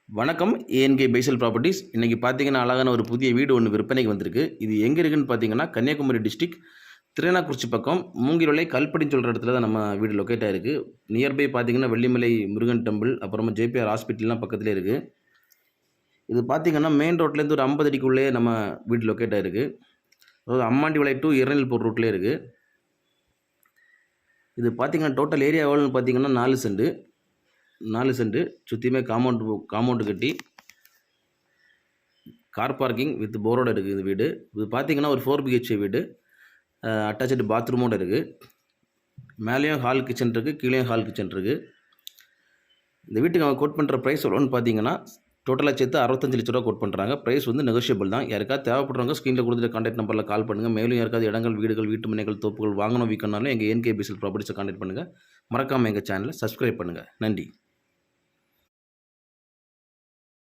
வணக்கம். ஏஎன்கே பைசல் ப்ராப்பர்ட்டிஸ். இன்றைக்கி பார்த்தீங்கன்னா, அழகான ஒரு புதிய வீடு ஒன்று விற்பனைக்கு வந்திருக்கு. இது எங்கே இருக்குன்னு பார்த்தீங்கன்னா, கன்னியாகுமரி டிஸ்ட்ரிக்ட் திருநாக்குறிச்சி பக்கம் மூங்கிலோலை கல்படின்னு சொல்கிற இடத்துல தான் நம்ம வீடு லொக்கேட் ஆகிருக்கு. நியர்பை பார்த்தீங்கன்னா, வெள்ளிமலை முருகன் டெம்பிள், அப்புறமா ஜேபிஆர் ஹாஸ்பிட்டல்லாம் பக்கத்துலேயே இருக்குது. இது பார்த்தீங்கன்னா, மெயின் ரோட்லேருந்து ஒரு 50 அடிக்குள்ளேயே நம்ம வீடு லொக்கேட் ஆகிருக்கு. அதாவது அம்மாண்டி வலை டு எரணில்பூர் ரூட்லேயே இருக்குது. இது பார்த்தீங்கன்னா, டோட்டல் ஏரியா எவ்வளோன்னு பார்த்தீங்கன்னா 4 சென்ட் சுற்றியுமே காம்பவுண்டு கட்டி கார் பார்க்கிங் வித் போரோட இருக்குது. இது வீடு இது பார்த்தீங்கன்னா ஒரு 4 பிஹெச்கே வீடு, அட்டாச்சு பாத்ரூமோடு இருக்குது. மேலேயும் ஹால் கிச்சன் இருக்குது, கீழேயும் ஹால் கிச்சன் இருக்குது. இந்த வீட்டுக்கு அவங்க கோட் பண்ணுற ப்ரைஸ் எவ்வளோன்னு பார்த்தீங்கன்னா, டோட்டலாக சேர்த்து 65 லட்ச ரூபா கோட் பண்ணுறாங்க. ப்ரைஸ் வந்து நெகோஷியபிள் தான். யாருக்காவது தேவைப்படுறவங்க ஸ்க்ரீனில் கொடுத்துட்டு கான்டாக்ட் நம்பரில் கால் பண்ணுங்கள். மேலும் யாருக்காவது இடங்கள், வீடுகள், வீட்டு மனைகள், தோப்புகள் வாங்கணும் விற்கணும்னாலும் எங்கள் ஏஎன்கே பைசல் ப்ராப்பர்ட்டிஸை கான்டாக்ட் பண்ணுங்கள். மறக்காமல் எங்கள் சேனலை சப்ஸ்கிரைப் பண்ணுங்கள். நன்றி.